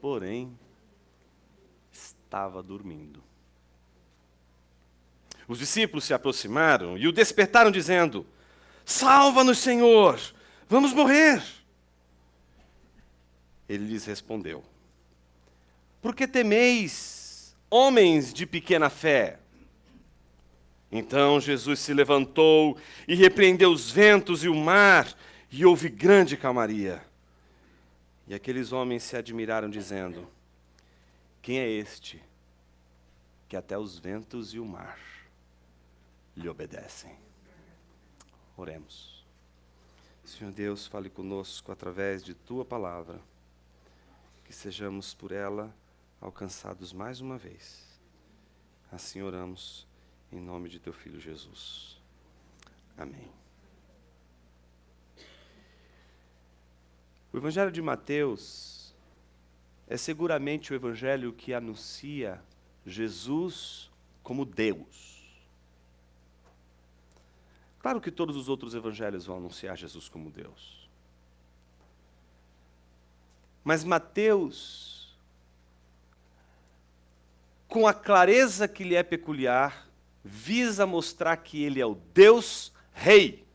porém, estava dormindo. Os discípulos se aproximaram e o despertaram, dizendo: Salva-nos, Senhor, vamos morrer. Ele lhes respondeu: Por que temeis, homens de pequena fé? Então Jesus se levantou e repreendeu os ventos e o mar, e houve grande calmaria. E aqueles homens se admiraram, dizendo: Quem é este, que até os ventos e o mar lhe obedecem? Oremos. Senhor Deus, fale conosco através de Tua palavra, que sejamos por ela alcançados mais uma vez. Assim oramos, em nome de Teu Filho Jesus. Amém. O Evangelho de Mateus é seguramente o Evangelho que anuncia Jesus como Deus. Claro que todos os outros evangelhos vão anunciar Jesus como Deus. Mas Mateus, com a clareza que lhe é peculiar, visa mostrar que ele é o Deus Rei,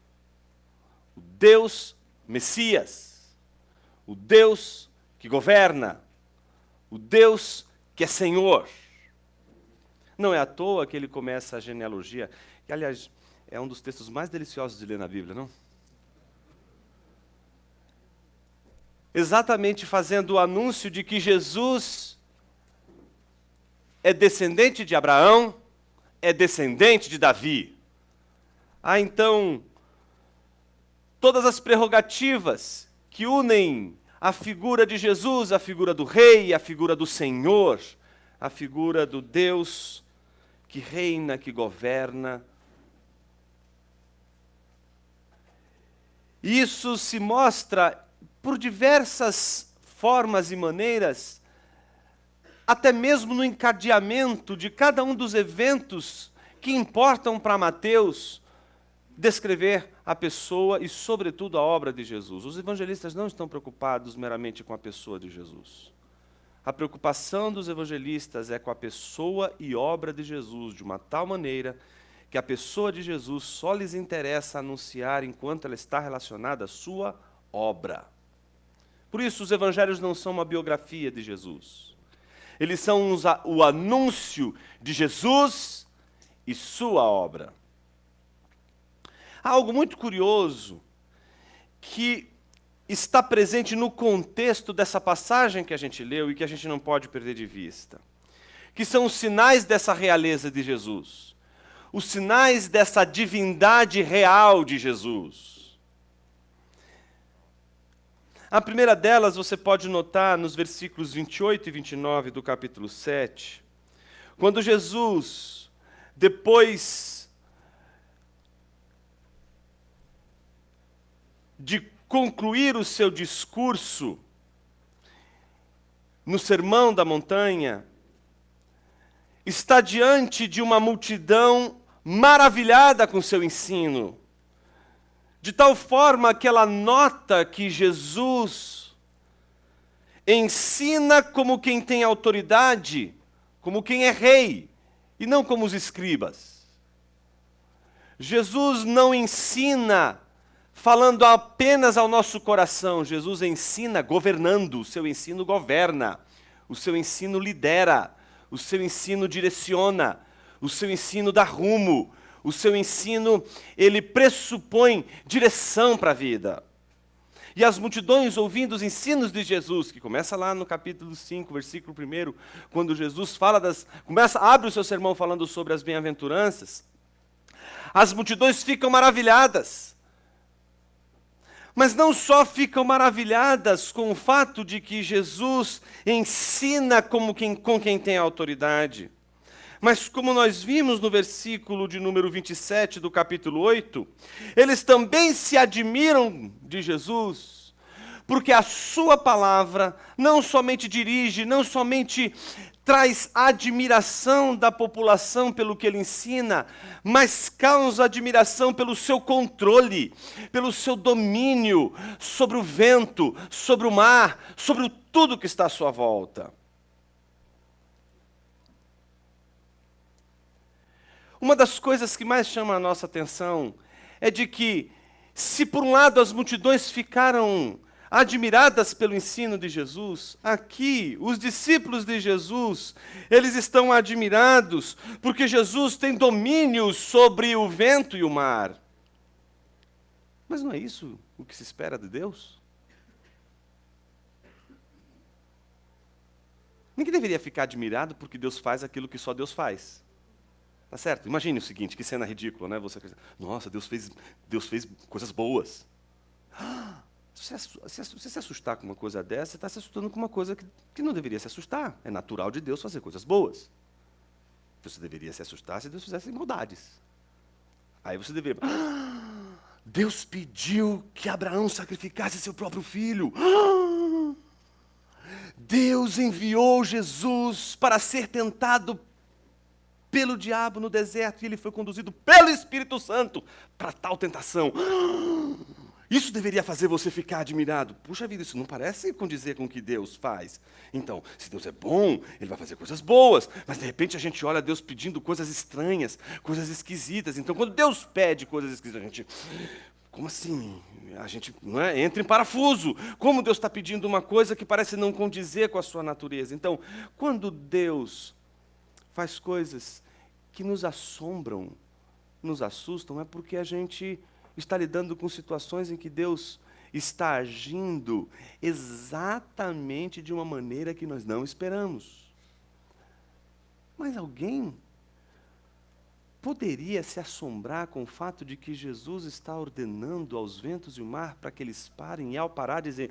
o Deus Messias, o Deus que governa, o Deus que é Senhor. Não é à toa que ele começa a genealogia, que, aliás, é um dos textos mais deliciosos de ler na Bíblia, não? Exatamente fazendo o anúncio de que Jesus é descendente de Abraão, é descendente de Davi. Então, todas as prerrogativas que unem a figura de Jesus, a figura do Rei, a figura do Senhor, a figura do Deus que reina, que governa. Isso se mostra por diversas formas e maneiras, até mesmo no encadeamento de cada um dos eventos que importam para Mateus descrever a pessoa e, sobretudo, a obra de Jesus. Os evangelistas não estão preocupados meramente com a pessoa de Jesus. A preocupação dos evangelistas é com a pessoa e obra de Jesus, de uma tal maneira que a pessoa de Jesus só lhes interessa anunciar enquanto ela está relacionada à sua obra. Por isso, os evangelhos não são uma biografia de Jesus. Eles são o anúncio de Jesus e sua obra. Há algo muito curioso que está presente no contexto dessa passagem que a gente leu e que a gente não pode perder de vista, que são os sinais dessa realeza de Jesus. Os sinais dessa divindade real de Jesus. A primeira delas você pode notar nos versículos 28 e 29 do capítulo 7, quando Jesus, depois de concluir o seu discurso no Sermão da Montanha, está diante de uma multidão maravilhada com seu ensino, de tal forma que ela nota que Jesus ensina como quem tem autoridade, como quem é rei, e não como os escribas. Jesus não ensina falando apenas ao nosso coração, Jesus ensina governando, o seu ensino governa, o seu ensino lidera, o seu ensino direciona, o seu ensino dá rumo, o seu ensino, ele pressupõe direção para a vida. E as multidões ouvindo os ensinos de Jesus, que começa lá no capítulo 5, versículo 1, quando Jesus abre o seu sermão falando sobre as bem-aventuranças, as multidões ficam maravilhadas. Mas não só ficam maravilhadas com o fato de que Jesus ensina com quem tem autoridade, mas como nós vimos no versículo de número 27 do capítulo 8, eles também se admiram de Jesus, porque a sua palavra não somente dirige, não somente traz admiração da população pelo que ele ensina, mas causa admiração pelo seu controle, pelo seu domínio sobre o vento, sobre o mar, sobre tudo que está à sua volta. Uma das coisas que mais chama a nossa atenção é de que, se por um lado as multidões ficaram admiradas pelo ensino de Jesus, aqui os discípulos de Jesus, eles estão admirados porque Jesus tem domínio sobre o vento e o mar. Mas não é isso o que se espera de Deus? Ninguém deveria ficar admirado porque Deus faz aquilo que só Deus faz. Tá certo? Imagine o seguinte, que cena ridícula, né? Você acredita, nossa, Deus fez coisas boas. Se você se assustar com uma coisa dessa, você está se assustando com uma coisa que não deveria se assustar. É natural de Deus fazer coisas boas. Você deveria se assustar se Deus fizesse maldades. Aí você deveria... Deus pediu que Abraão sacrificasse seu próprio filho. Deus enviou Jesus para ser tentado pelo diabo no deserto, e ele foi conduzido pelo Espírito Santo para tal tentação. Isso deveria fazer você ficar admirado. Puxa vida, isso não parece condizer com o que Deus faz. Então, se Deus é bom, Ele vai fazer coisas boas, mas de repente a gente olha Deus pedindo coisas estranhas, coisas esquisitas. Então, quando Deus pede coisas esquisitas, a gente... Como assim? A gente entra em parafuso. Como Deus está pedindo uma coisa que parece não condizer com a sua natureza? Então, quando Deus faz coisas que nos assombram, nos assustam, é porque a gente está lidando com situações em que Deus está agindo exatamente de uma maneira que nós não esperamos. Mas alguém poderia se assombrar com o fato de que Jesus está ordenando aos ventos e o mar para que eles parem, e ao parar dizer,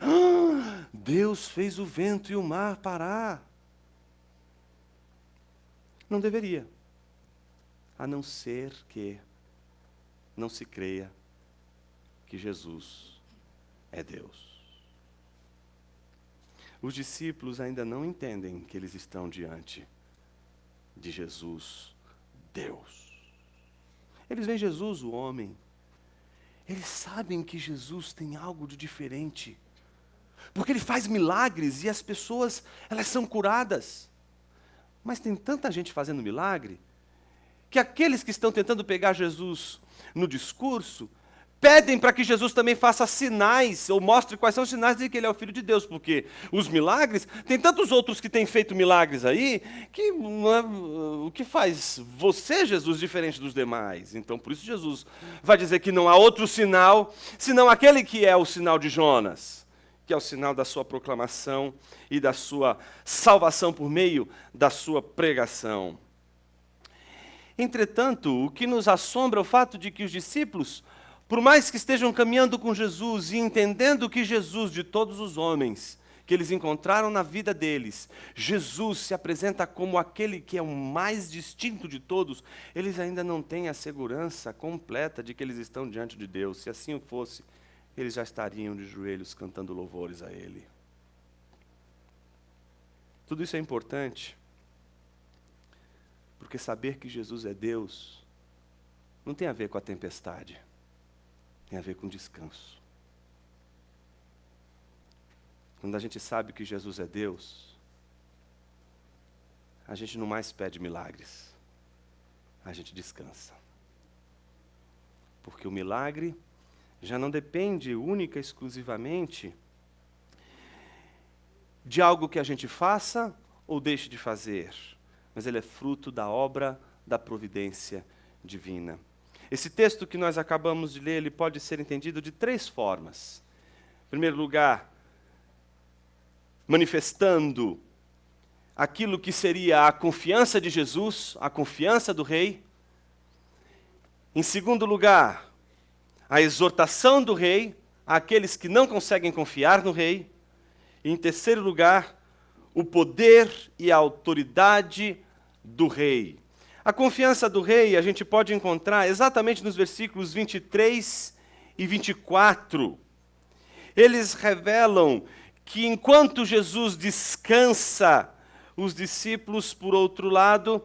Deus fez o vento e o mar parar? Não deveria, a não ser que não se creia que Jesus é Deus. Os discípulos ainda não entendem que eles estão diante de Jesus, Deus. Eles veem Jesus, o homem. Eles sabem que Jesus tem algo de diferente, porque ele faz milagres e as pessoas, elas são curadas. Mas tem tanta gente fazendo milagre, que aqueles que estão tentando pegar Jesus no discurso, pedem para que Jesus também faça sinais, ou mostre quais são os sinais de que ele é o Filho de Deus, porque os milagres, tem tantos outros que têm feito milagres aí, que o que faz você, Jesus, diferente dos demais? Então, por isso Jesus vai dizer que não há outro sinal, senão aquele que é o sinal de Jonas, que é o sinal da sua proclamação e da sua salvação por meio da sua pregação. Entretanto, o que nos assombra é o fato de que os discípulos, por mais que estejam caminhando com Jesus e entendendo que Jesus, de todos os homens que eles encontraram na vida deles, Jesus se apresenta como aquele que é o mais distinto de todos, eles ainda não têm a segurança completa de que eles estão diante de Deus. Se assim fosse, eles já estariam de joelhos cantando louvores a Ele. Tudo isso é importante, porque saber que Jesus é Deus não tem a ver com a tempestade, tem a ver com descanso. Quando a gente sabe que Jesus é Deus, a gente não mais pede milagres, a gente descansa. Porque o milagre já não depende única e exclusivamente de algo que a gente faça ou deixe de fazer, mas ele é fruto da obra da providência divina. Esse texto que nós acabamos de ler, ele pode ser entendido de três formas. Em primeiro lugar, manifestando aquilo que seria a confiança de Jesus, a confiança do rei. Em segundo lugar, a exortação do rei àqueles que não conseguem confiar no rei. E em terceiro lugar, o poder e a autoridade do rei. A confiança do rei a gente pode encontrar exatamente nos versículos 23 e 24. Eles revelam que enquanto Jesus descansa, Os discípulos, por outro lado,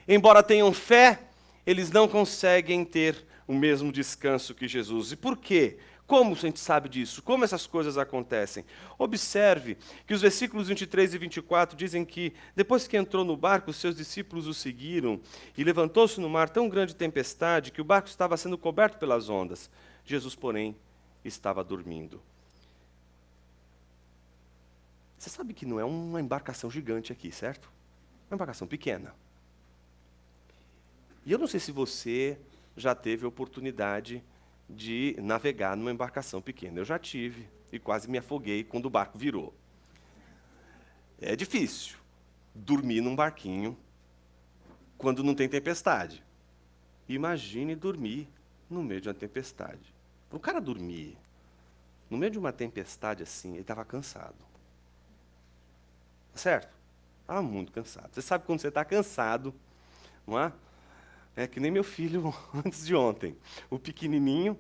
embora tenham fé, eles não conseguem ter o mesmo descanso que Jesus. E por quê? Como a gente sabe disso? Como essas coisas acontecem? Observe que os versículos 23 e 24 dizem que, depois que entrou no barco, seus discípulos o seguiram, e levantou-se no mar tão grande tempestade que o barco estava sendo coberto pelas ondas. Jesus, porém, estava dormindo. Você sabe que não é uma embarcação gigante aqui, certo? É uma embarcação pequena. E eu não sei se você já teve a oportunidade de navegar numa embarcação pequena. Eu já tive e quase me afoguei quando o barco virou. É difícil dormir num barquinho quando não tem tempestade. Imagine dormir no meio de uma tempestade. O cara dormir no meio de uma tempestade assim, ele estava cansado. Certo? Estava muito cansado. Você sabe quando você está cansado, não é? É que nem meu filho antes de ontem. O pequenininho,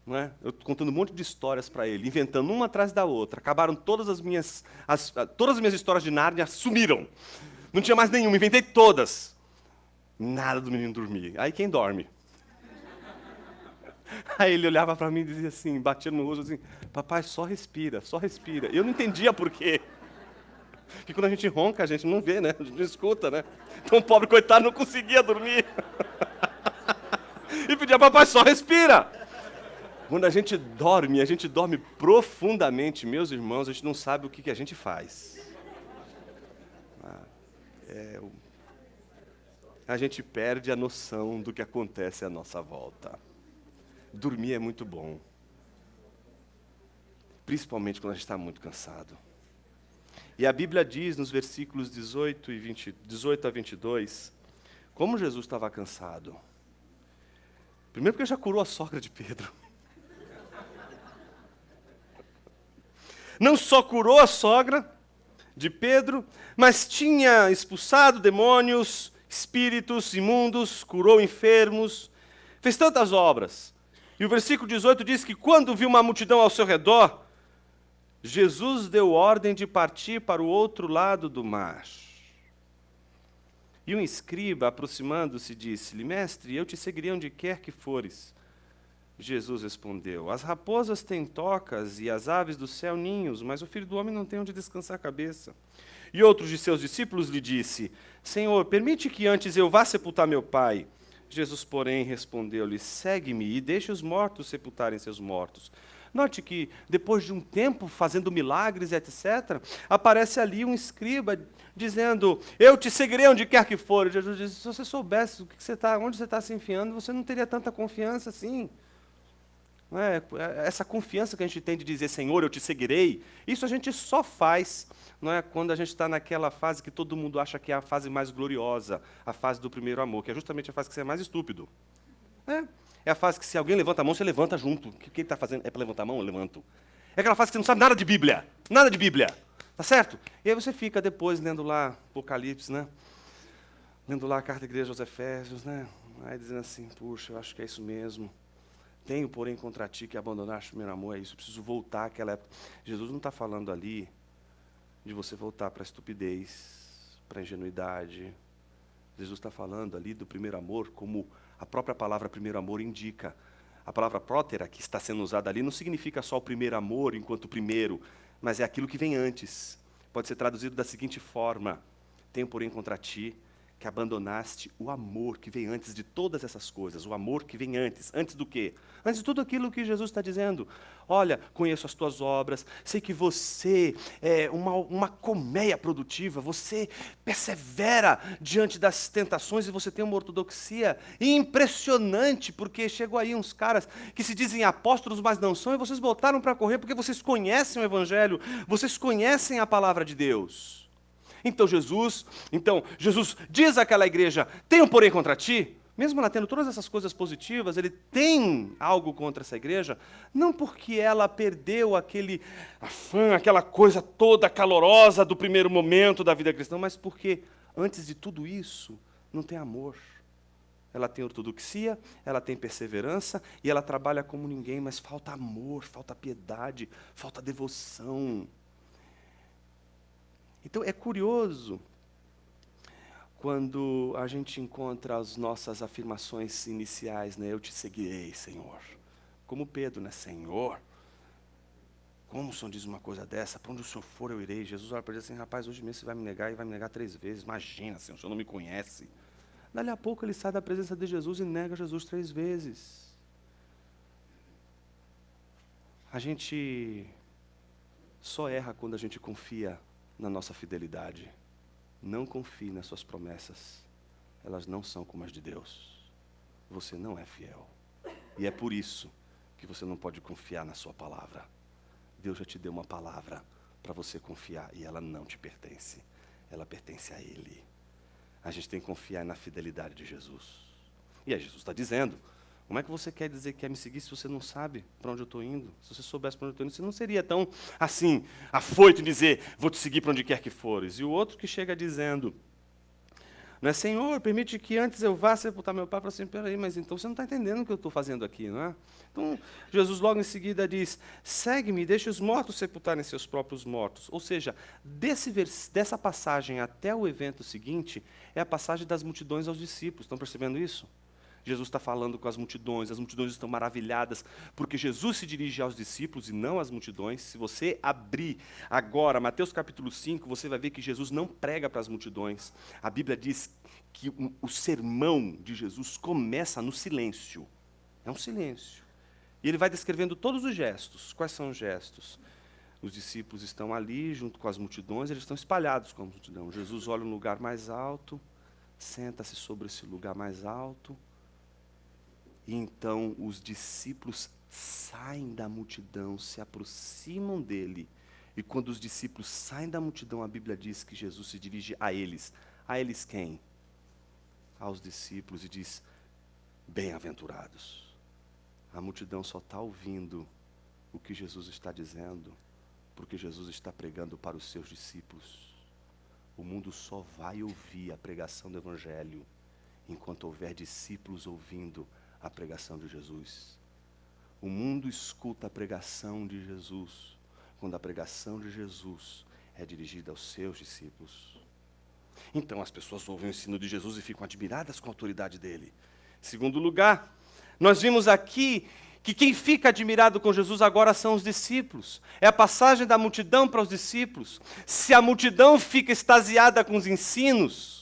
não é? Eu contando um monte de histórias para ele, inventando uma atrás da outra. Acabaram todas as minhas histórias de Nárnia, sumiram. Não tinha mais nenhuma, inventei todas. Nada do menino dormir. Aí quem dorme? Aí ele olhava para mim e dizia assim, batia no rosto assim, papai, só respira, só respira. Eu não entendia por quê. Porque quando a gente ronca, a gente não vê, né? A gente não escuta, né? Então o pobre coitado não conseguia dormir. E pedia, papai, só respira. Quando a gente dorme profundamente, meus irmãos, a gente não sabe o que a gente faz. A gente perde a noção do que acontece à nossa volta. Dormir é muito bom. Principalmente quando a gente está muito cansado. E a Bíblia diz nos versículos 18 a 22, como Jesus estava cansado. Primeiro porque já curou a sogra de Pedro. Não só curou a sogra de Pedro, mas tinha expulsado demônios, espíritos imundos, curou enfermos, fez tantas obras. E o versículo 18 diz que quando viu uma multidão ao seu redor, Jesus deu ordem de partir para o outro lado do mar. E um escriba, aproximando-se, disse-lhe, mestre, eu te seguirei onde quer que fores. Jesus respondeu, as raposas têm tocas e as aves do céu ninhos, mas o filho do homem não tem onde descansar a cabeça. E outro de seus discípulos lhe disse, Senhor, permite que antes eu vá sepultar meu pai. Jesus, porém, respondeu-lhe, segue-me e deixe os mortos sepultarem seus mortos. Note que, depois de um tempo fazendo milagres, etc., aparece ali um escriba dizendo, eu te seguirei onde quer que for. E Jesus diz, se você soubesse onde você está se enfiando, você não teria tanta confiança assim. Não é? Essa confiança que a gente tem de dizer, Senhor, eu te seguirei, isso a gente só faz, não é? Quando a gente está naquela fase que todo mundo acha que é a fase mais gloriosa, a fase do primeiro amor, que é justamente a fase que você é mais estúpido. É a fase que se alguém levanta a mão, você levanta junto. O que ele está fazendo? É para levantar a mão? Eu levanto. É aquela fase que você não sabe nada de Bíblia. Nada de Bíblia. Tá certo? E aí você fica depois lendo lá Apocalipse, né? Lendo lá a carta da igreja aos Efésios, né? Aí dizendo assim, puxa, eu acho que é isso mesmo. Tenho, porém, contra ti que abandonaste o primeiro amor, é isso. Eu preciso voltar àquela época. Jesus não está falando ali de você voltar para a estupidez, para a ingenuidade. Jesus está falando ali do primeiro amor como a própria palavra primeiro amor indica. A palavra prótera, que está sendo usada ali, não significa só o primeiro amor enquanto primeiro, mas é aquilo que vem antes. Pode ser traduzido da seguinte forma, tenho, porém, contra ti que abandonaste o amor que vem antes de todas essas coisas, o amor que vem antes do quê? Antes de tudo aquilo que Jesus está dizendo. Olha, conheço as tuas obras, sei que você é uma colmeia produtiva, você persevera diante das tentações e você tem uma ortodoxia impressionante, porque chegou aí uns caras que se dizem apóstolos, mas não são, e vocês botaram para correr porque vocês conhecem o Evangelho, vocês conhecem a palavra de Deus. Então Jesus diz àquela igreja, tenho porém contra ti, mesmo ela tendo todas essas coisas positivas, ele tem algo contra essa igreja, não porque ela perdeu aquele afã, aquela coisa toda calorosa do primeiro momento da vida cristã, mas porque, antes de tudo isso, não tem amor. Ela tem ortodoxia, ela tem perseverança, e ela trabalha como ninguém, mas falta amor, falta piedade, falta devoção. Então, é curioso quando a gente encontra as nossas afirmações iniciais, né? Eu te seguirei, Senhor. Como Pedro, né? Senhor, como o Senhor diz uma coisa dessa? Para onde o Senhor for, eu irei. Jesus olha para ele assim, rapaz, hoje mesmo você vai me negar e vai me negar 3 vezes. Imagina, Senhor, o Senhor não me conhece. Dali a pouco ele sai da presença de Jesus e nega Jesus 3 vezes. A gente só erra quando a gente confia na nossa fidelidade. Não confie nas suas promessas. Elas não são como as de Deus. Você não é fiel. E é por isso que você não pode confiar na sua palavra. Deus já te deu uma palavra para você confiar e ela não te pertence. Ela pertence a Ele. A gente tem que confiar na fidelidade de Jesus. E aí Jesus está dizendo, como é que você quer dizer que quer me seguir se você não sabe para onde eu estou indo? Se você soubesse para onde eu estou indo, você não seria tão assim, afoito em dizer, vou te seguir para onde quer que fores. E o outro que chega dizendo, não é, Senhor, permite que antes eu vá sepultar meu pai, fala assim, peraí, mas então você não está entendendo o que eu estou fazendo aqui, não é? Então, Jesus logo em seguida diz, segue-me e deixe os mortos sepultarem seus próprios mortos. Ou seja, dessa passagem até o evento seguinte, é a passagem das multidões aos discípulos. Estão percebendo isso? Jesus está falando com as multidões estão maravilhadas, porque Jesus se dirige aos discípulos e não às multidões. Se você abrir agora Mateus capítulo 5, você vai ver que Jesus não prega para as multidões. A Bíblia diz que o sermão de Jesus começa no silêncio. É um silêncio. E ele vai descrevendo todos os gestos. Quais são os gestos? Os discípulos estão ali, junto com as multidões, eles estão espalhados com a multidão. Jesus olha um lugar mais alto, senta-se sobre esse lugar mais alto, e então os discípulos saem da multidão, se aproximam dele. E quando os discípulos saem da multidão, a Bíblia diz que Jesus se dirige a eles. A eles quem? Aos discípulos e diz, bem-aventurados. A multidão só está ouvindo o que Jesus está dizendo, porque Jesus está pregando para os seus discípulos. O mundo só vai ouvir a pregação do Evangelho enquanto houver discípulos ouvindo a pregação de Jesus. O mundo escuta a pregação de Jesus quando a pregação de Jesus é dirigida aos seus discípulos. Então as pessoas ouvem o ensino de Jesus e ficam admiradas com a autoridade dele. Segundo lugar, nós vimos aqui que quem fica admirado com Jesus agora são os discípulos. É a passagem da multidão para os discípulos. Se a multidão fica extasiada com os ensinos,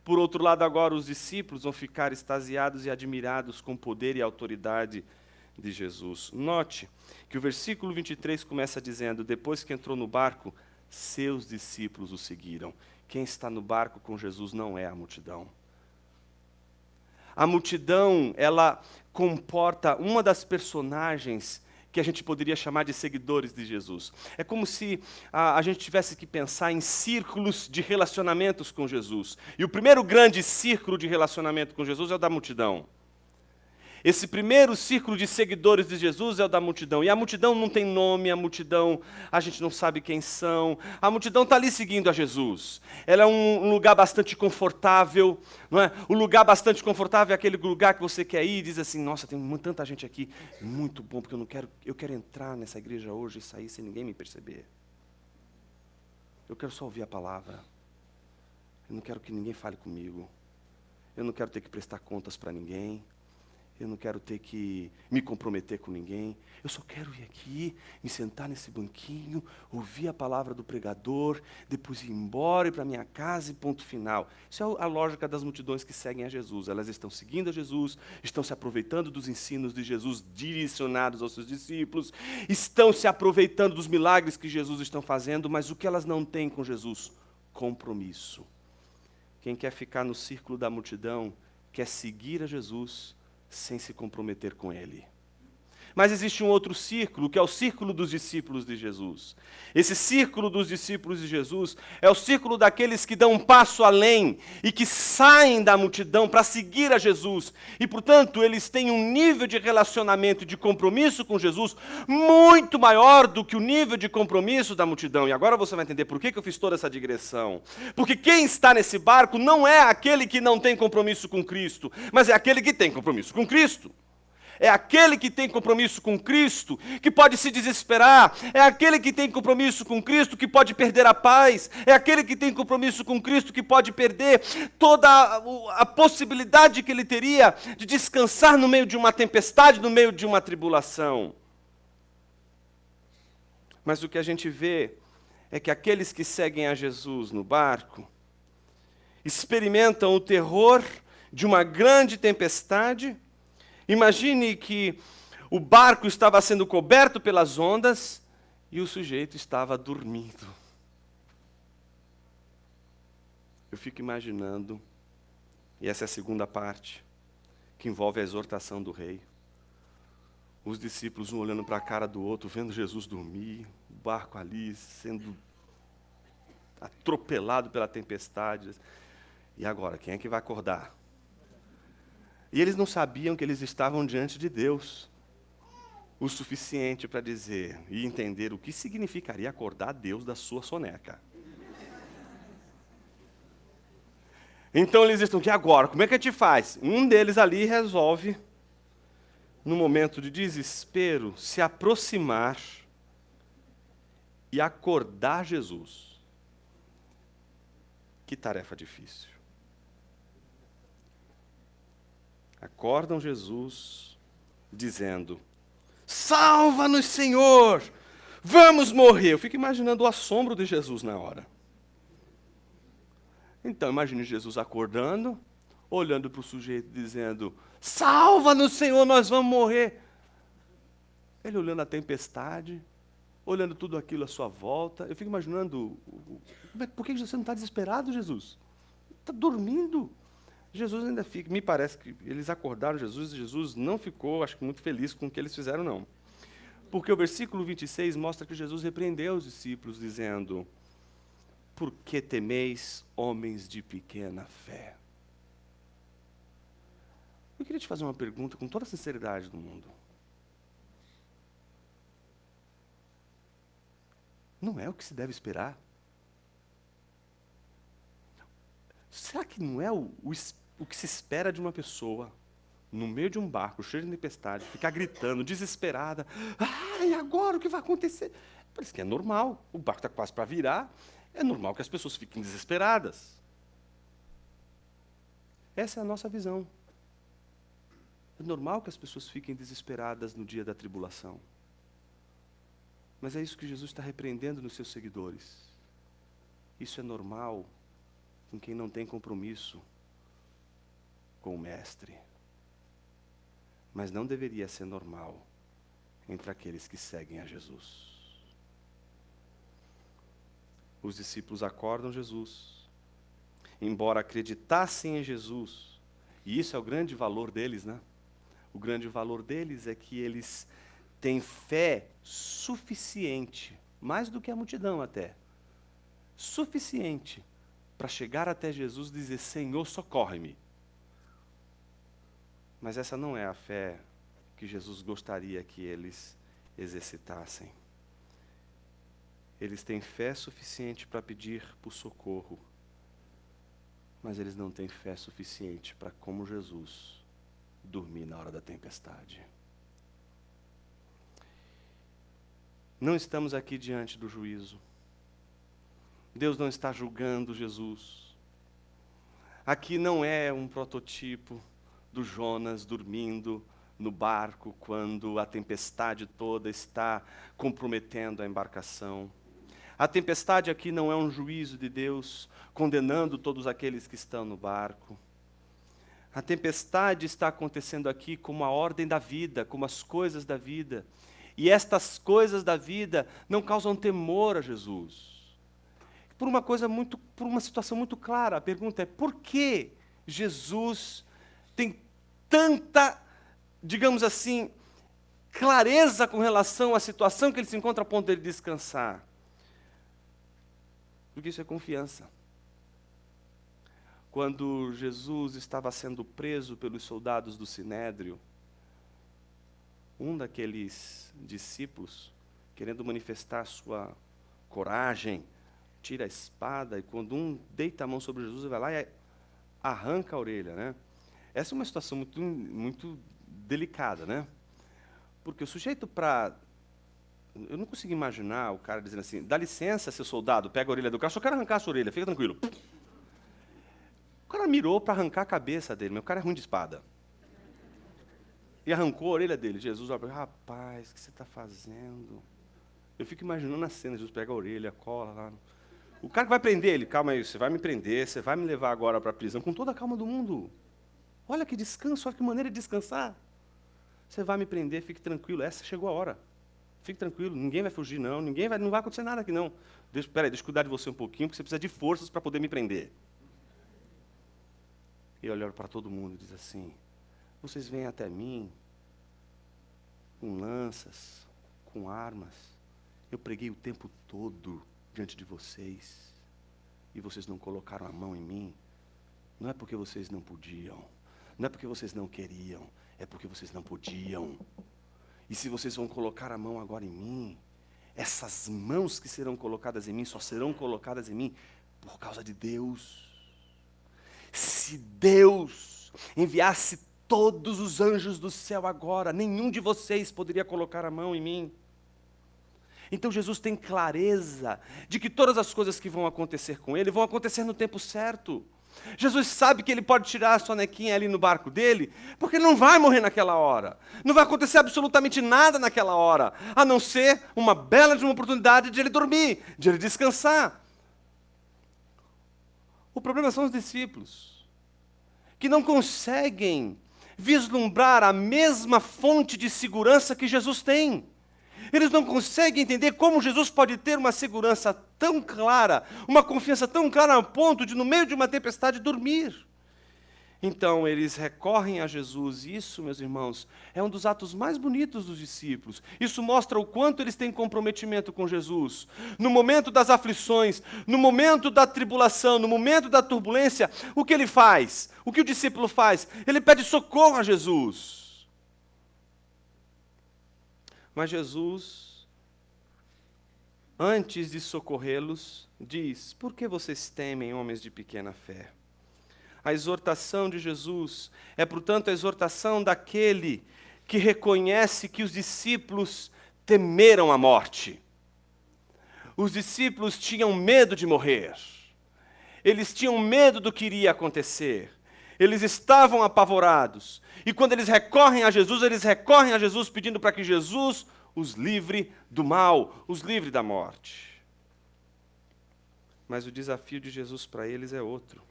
por outro lado, agora os discípulos vão ficar extasiados e admirados com o poder e a autoridade de Jesus. Note que o versículo 23 começa dizendo, depois que entrou no barco, seus discípulos o seguiram. Quem está no barco com Jesus não é a multidão. A multidão, ela comporta uma das personagens que a gente poderia chamar de seguidores de Jesus. É como se a gente tivesse que pensar em círculos de relacionamentos com Jesus. E o primeiro grande círculo de relacionamento com Jesus é o da multidão. Esse primeiro círculo de seguidores de Jesus é o da multidão. E a multidão não tem nome, a multidão, a gente não sabe quem são. A multidão está ali seguindo a Jesus. Ela é um lugar bastante confortável, não é? O lugar bastante confortável é aquele lugar que você quer ir e diz assim, nossa, tem tanta gente aqui, muito bom, porque eu quero entrar nessa igreja hoje e sair sem ninguém me perceber. Eu quero só ouvir a palavra. Eu não quero que ninguém fale comigo. Eu não quero ter que prestar contas para ninguém. Eu não quero ter que me comprometer com ninguém. Eu só quero ir aqui, me sentar nesse banquinho, ouvir a palavra do pregador, depois ir embora, ir para minha casa e ponto final. Isso é a lógica das multidões que seguem a Jesus. Elas estão seguindo a Jesus, estão se aproveitando dos ensinos de Jesus direcionados aos seus discípulos, estão se aproveitando dos milagres que Jesus está fazendo, mas o que elas não têm com Jesus? Compromisso. Quem quer ficar no círculo da multidão, quer seguir a Jesus, sem se comprometer com ele. Mas existe um outro círculo, que é o círculo dos discípulos de Jesus. Esse círculo dos discípulos de Jesus é o círculo daqueles que dão um passo além e que saem da multidão para seguir a Jesus. E, portanto, eles têm um nível de relacionamento e de compromisso com Jesus muito maior do que o nível de compromisso da multidão. E agora você vai entender por que eu fiz toda essa digressão. Porque quem está nesse barco não é aquele que não tem compromisso com Cristo, mas é aquele que tem compromisso com Cristo. É aquele que tem compromisso com Cristo, que pode se desesperar. É aquele que tem compromisso com Cristo, que pode perder a paz. É aquele que tem compromisso com Cristo, que pode perder toda a possibilidade que ele teria de descansar no meio de uma tempestade, no meio de uma tribulação. Mas o que a gente vê é que aqueles que seguem a Jesus no barco experimentam o terror de uma grande tempestade. Imagine que o barco estava sendo coberto pelas ondas e o sujeito estava dormindo. Eu fico imaginando, e essa é a segunda parte, que envolve a exortação do rei. Os discípulos um olhando para a cara do outro, vendo Jesus dormir, o barco ali sendo atropelado pela tempestade. E agora, quem é que vai acordar? E eles não sabiam que eles estavam diante de Deus o suficiente para dizer e entender o que significaria acordar Deus da sua soneca. Então eles estão aqui agora, como é que a gente faz? Um deles ali resolve, no momento de desespero, se aproximar e acordar Jesus. Que tarefa difícil. Acordam Jesus, dizendo: salva-nos, Senhor, vamos morrer. Eu fico imaginando o assombro de Jesus na hora. Então, imagine Jesus acordando, olhando para o sujeito, dizendo: salva-nos, Senhor, nós vamos morrer. Ele olhando a tempestade, olhando tudo aquilo à sua volta. Eu fico imaginando, por que você não está desesperado, Jesus? Está dormindo. Jesus ainda fica, me parece que eles acordaram Jesus e Jesus não ficou, acho que muito feliz com o que eles fizeram, não. Porque o versículo 26 mostra que Jesus repreendeu os discípulos, dizendo: por que temeis, homens de pequena fé? Eu queria te fazer uma pergunta com toda a sinceridade do mundo. Não é o que se deve esperar? Será que não é o que se espera de uma pessoa, no meio de um barco, cheio de tempestade, ficar gritando, desesperada? E agora o que vai acontecer? Parece que é normal, o barco está quase para virar, é normal que as pessoas fiquem desesperadas. Essa é a nossa visão. É normal que as pessoas fiquem desesperadas no dia da tribulação. Mas é isso que Jesus está repreendendo nos seus seguidores. Isso é normal com quem não tem compromisso com o Mestre. Mas não deveria ser normal entre aqueles que seguem a Jesus. Os discípulos acordam Jesus, embora acreditassem em Jesus, e isso é o grande valor deles, né? O grande valor deles é que eles têm fé suficiente, mais do que a multidão até, suficiente para chegar até Jesus e dizer: Senhor, socorre-me. Mas essa não é a fé que Jesus gostaria que eles exercitassem. Eles têm fé suficiente para pedir por socorro, mas eles não têm fé suficiente para, como Jesus, dormir na hora da tempestade. Não estamos aqui diante do juízo. Deus não está julgando Jesus. Aqui não é um prototipo do Jonas dormindo no barco quando a tempestade toda está comprometendo a embarcação. A tempestade aqui não é um juízo de Deus condenando todos aqueles que estão no barco. A tempestade está acontecendo aqui como a ordem da vida, como as coisas da vida. E estas coisas da vida não causam temor a Jesus. Por uma situação muito clara, a pergunta é: por que Jesus tem tanta, digamos assim, clareza com relação à situação que ele se encontra a ponto de descansar? Porque isso é confiança. Quando Jesus estava sendo preso pelos soldados do Sinédrio, um daqueles discípulos, querendo manifestar sua coragem, tira a espada, e quando um deita a mão sobre Jesus, vai lá e arranca a orelha, né? Essa é uma situação muito delicada, né? Porque o sujeito eu não consigo imaginar o cara dizendo assim, dá licença, seu soldado, pega a orelha do cara, só quero arrancar a sua orelha, fica tranquilo. O cara mirou para arrancar a cabeça dele, mas o cara é ruim de espada. E arrancou a orelha dele. Jesus olha para ele, rapaz, o que você está fazendo? Eu fico imaginando a cena, Jesus pega a orelha, cola lá. O cara que vai prender ele, calma aí, você vai me prender, você vai me levar agora para a prisão, com toda a calma do mundo. Olha que descanso, olha que maneira de descansar. Você vai me prender, fique tranquilo, essa chegou a hora. Fique tranquilo, ninguém vai fugir não, não vai acontecer nada aqui não. Espera aí, deixa eu cuidar de você um pouquinho, porque você precisa de forças para poder me prender. E ele olha para todo mundo e diz assim, vocês vêm até mim com lanças, com armas. Eu preguei o tempo todo diante de vocês e vocês não colocaram a mão em mim. Não é porque vocês não podiam, não é porque vocês não queriam, é porque vocês não podiam. E se vocês vão colocar a mão agora em mim, essas mãos que serão colocadas em mim só serão colocadas em mim por causa de Deus. Se Deus enviasse todos os anjos do céu agora, nenhum de vocês poderia colocar a mão em mim. Então Jesus tem clareza de que todas as coisas que vão acontecer com ele vão acontecer no tempo certo. Jesus sabe que ele pode tirar a sonequinha ali no barco dele, porque ele não vai morrer naquela hora. Não vai acontecer absolutamente nada naquela hora, a não ser uma bela de uma oportunidade de ele dormir, de ele descansar. O problema são os discípulos, que não conseguem vislumbrar a mesma fonte de segurança que Jesus tem. Eles não conseguem entender como Jesus pode ter uma segurança tão clara, uma confiança tão clara ao ponto de, no meio de uma tempestade, dormir. Então, eles recorrem a Jesus, e isso, meus irmãos, é um dos atos mais bonitos dos discípulos. Isso mostra o quanto eles têm comprometimento com Jesus. No momento das aflições, no momento da tribulação, no momento da turbulência, o que ele faz? O que o discípulo faz? Ele pede socorro a Jesus. Mas Jesus, antes de socorrê-los, diz, por que vocês temem, homens de pequena fé? A exortação de Jesus é, portanto, a exortação daquele que reconhece que os discípulos temeram a morte. Os discípulos tinham medo de morrer. Eles tinham medo do que iria acontecer. Eles estavam apavorados. E quando eles recorrem a Jesus pedindo para que Jesus os livre do mal, os livre da morte. Mas o desafio de Jesus para eles é outro.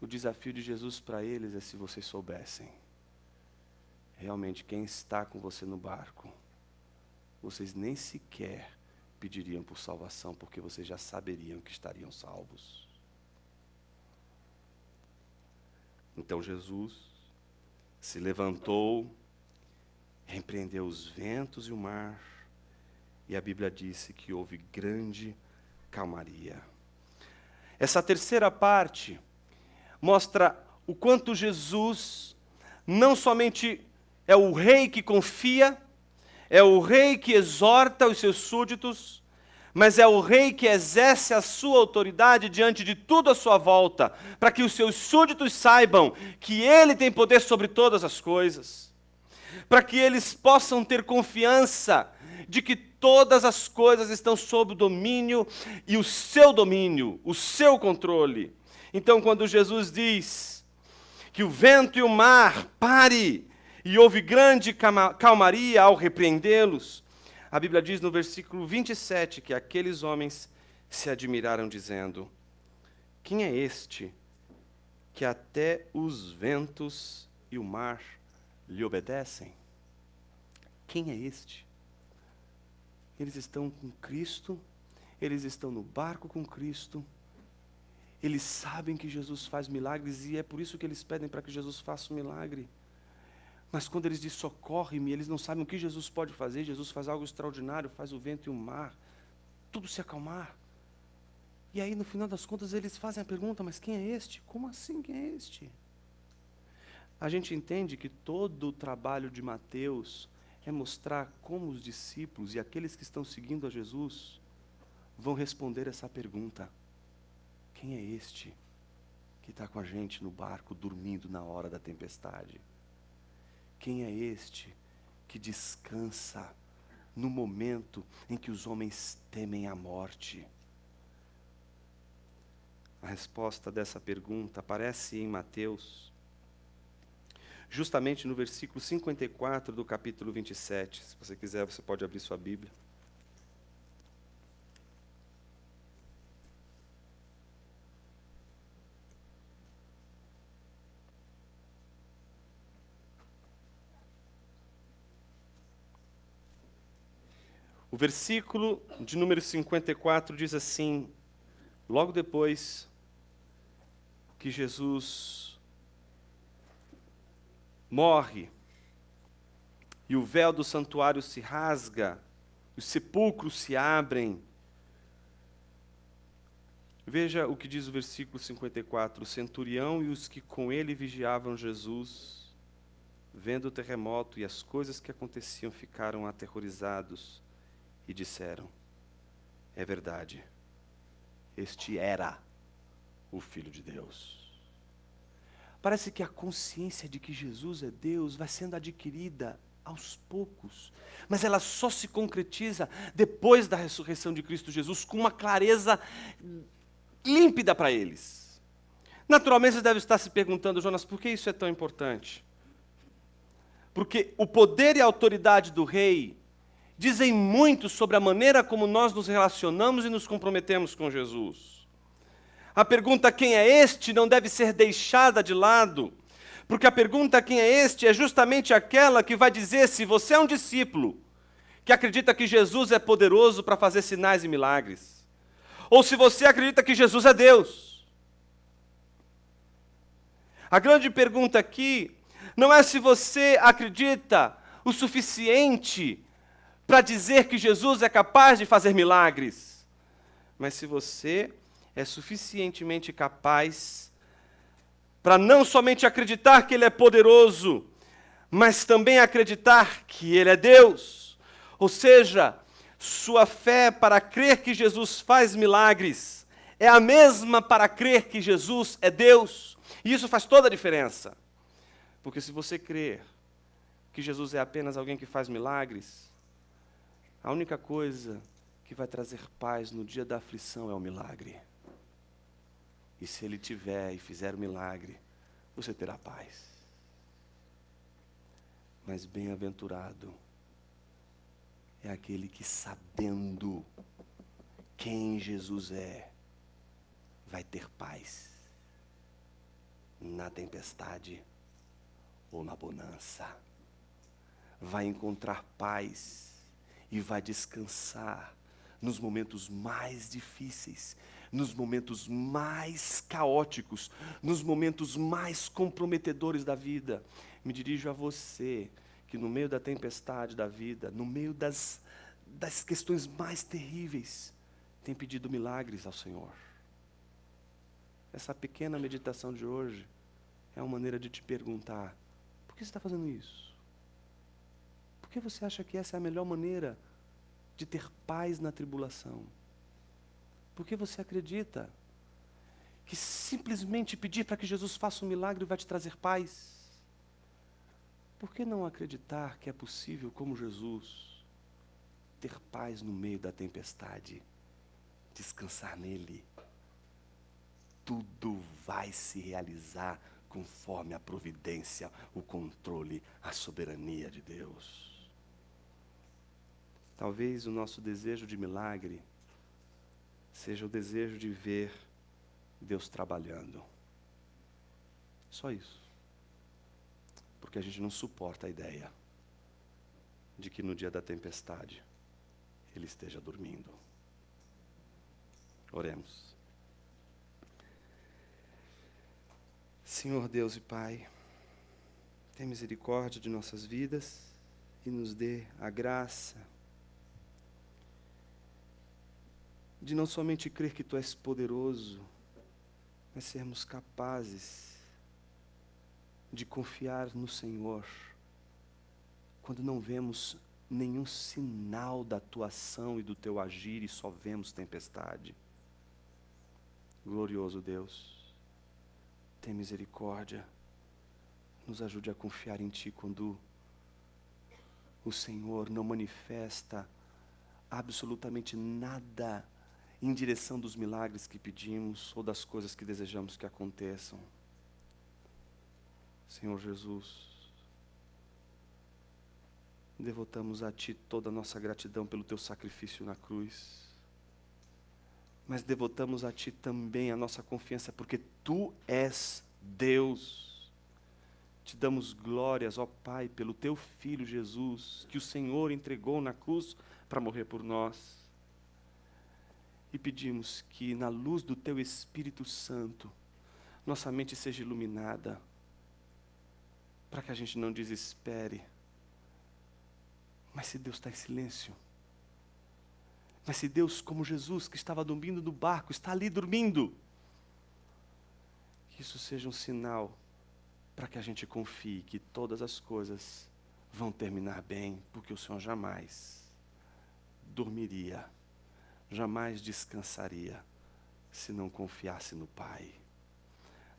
O desafio de Jesus para eles é se vocês soubessem realmente quem está com você no barco, vocês nem sequer pediriam por salvação, porque vocês já saberiam que estariam salvos. Então Jesus se levantou, repreendeu os ventos e o mar, e a Bíblia disse que houve grande calmaria. Essa terceira parte mostra o quanto Jesus não somente é o rei que confia, é o rei que exorta os seus súditos, mas é o rei que exerce a sua autoridade diante de tudo à sua volta, para que os seus súditos saibam que ele tem poder sobre todas as coisas, para que eles possam ter confiança de que todas as coisas estão sob o domínio e o seu controle. Então, quando Jesus diz que o vento e o mar pare, e houve grande calmaria ao repreendê-los, a Bíblia diz no versículo 27 que aqueles homens se admiraram, dizendo, quem é este que até os ventos e o mar lhe obedecem? Quem é este? Eles estão com Cristo, eles estão no barco com Cristo, eles sabem que Jesus faz milagres e é por isso que eles pedem para que Jesus faça um milagre. Mas quando eles dizem socorre-me, eles não sabem o que Jesus pode fazer. Jesus faz algo extraordinário, faz o vento e o mar, tudo se acalmar. E aí, no final das contas, eles fazem a pergunta, mas quem é este? Como assim, quem é este? A gente entende que todo o trabalho de Mateus é mostrar como os discípulos e aqueles que estão seguindo a Jesus vão responder essa pergunta. Quem é este que está com a gente no barco, dormindo na hora da tempestade? quem é este que descansa no momento em que os homens temem a morte? A resposta dessa pergunta aparece em Mateus, justamente no versículo 54 do capítulo 27. Se você quiser, você pode abrir sua Bíblia. O versículo de número 54 diz assim, logo depois que Jesus morre e o véu do santuário se rasga, os sepulcros se abrem. Veja o que diz o versículo 54. O centurião e os que com ele vigiavam Jesus, vendo o terremoto e as coisas que aconteciam, ficaram aterrorizados e disseram: é verdade, este era o Filho de Deus. Parece que a consciência de que Jesus é Deus vai sendo adquirida aos poucos, mas ela só se concretiza depois da ressurreição de Cristo Jesus, com uma clareza límpida para eles. Naturalmente, você deve estar se perguntando, Jonas, por que isso é tão importante? Porque o poder e a autoridade do rei dizem muito sobre a maneira como nós nos relacionamos e nos comprometemos com Jesus. A pergunta quem é este não deve ser deixada de lado, porque a pergunta quem é este é justamente aquela que vai dizer se você é um discípulo que acredita que Jesus é poderoso para fazer sinais e milagres, ou se você acredita que Jesus é Deus. A grande pergunta aqui não é se você acredita o suficiente para dizer que Jesus é capaz de fazer milagres, mas se você é suficientemente capaz para não somente acreditar que Ele é poderoso, mas também acreditar que Ele é Deus. Ou seja, sua fé para crer que Jesus faz milagres é a mesma para crer que Jesus é Deus. E isso faz toda a diferença. Porque se você crer que Jesus é apenas alguém que faz milagres, a única coisa que vai trazer paz no dia da aflição é o milagre. E se Ele tiver e fizer o milagre, você terá paz. Mas bem-aventurado é aquele que, sabendo quem Jesus é, vai ter paz na tempestade ou na bonança. Vai encontrar paz e vai descansar nos momentos mais difíceis, nos momentos mais caóticos, nos momentos mais comprometedores da vida. Me dirijo a você, que no meio da tempestade da vida, no meio das questões mais terríveis, tem pedido milagres ao Senhor. Essa pequena meditação de hoje é uma maneira de te perguntar: por que você está fazendo isso? Por que você acha que essa é a melhor maneira de ter paz na tribulação? Por que você acredita que simplesmente pedir para que Jesus faça um milagre vai te trazer paz? Por que não acreditar que é possível, como Jesus, ter paz no meio da tempestade, descansar nele? Tudo vai se realizar conforme a providência, o controle, a soberania de Deus. Talvez o nosso desejo de milagre seja o desejo de ver Deus trabalhando. Só isso. Porque a gente não suporta a ideia de que no dia da tempestade Ele esteja dormindo. Oremos. Senhor Deus e Pai, tenha misericórdia de nossas vidas e nos dê a graça de não somente crer que Tu és poderoso, mas sermos capazes de confiar no Senhor quando não vemos nenhum sinal da Tua ação e do Teu agir e só vemos tempestade. Glorioso Deus, tem misericórdia, nos ajude a confiar em Ti quando o Senhor não manifesta absolutamente nada em direção dos milagres que pedimos ou das coisas que desejamos que aconteçam. Senhor Jesus, devotamos a Ti toda a nossa gratidão pelo Teu sacrifício na cruz, mas devotamos a Ti também a nossa confiança, porque Tu és Deus. Te damos glórias, ó Pai, pelo Teu Filho Jesus, que o Senhor entregou na cruz para morrer por nós. E pedimos que, na luz do Teu Espírito Santo, nossa mente seja iluminada, para que a gente não desespere. Mas se Deus está em silêncio, mas se Deus, como Jesus, que estava dormindo no barco, está ali dormindo, que isso seja um sinal para que a gente confie que todas as coisas vão terminar bem, porque o Senhor jamais dormiria, jamais descansaria, se não confiasse no Pai.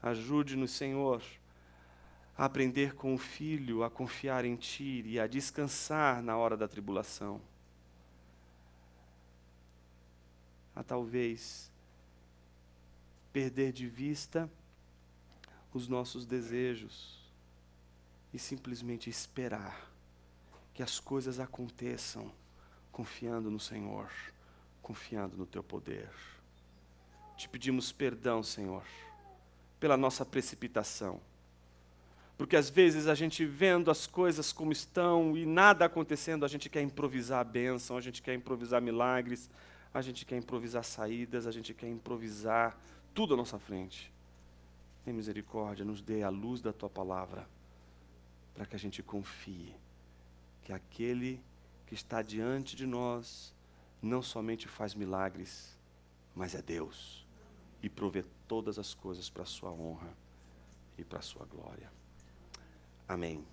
Ajude-nos, Senhor, a aprender com o Filho, a confiar em Ti e a descansar na hora da tribulação. A talvez perder de vista os nossos desejos e simplesmente esperar que as coisas aconteçam, confiando no Senhor, confiando no Teu poder. Te pedimos perdão, Senhor, pela nossa precipitação, porque às vezes a gente vendo as coisas como estão e nada acontecendo, a gente quer improvisar a bênção, a gente quer improvisar milagres, a gente quer improvisar saídas, a gente quer improvisar tudo à nossa frente. Tem misericórdia, nos dê a luz da Tua palavra, para que a gente confie que aquele que está diante de nós não somente faz milagres, mas é Deus, e provê todas as coisas para a sua honra e para a sua glória. Amém.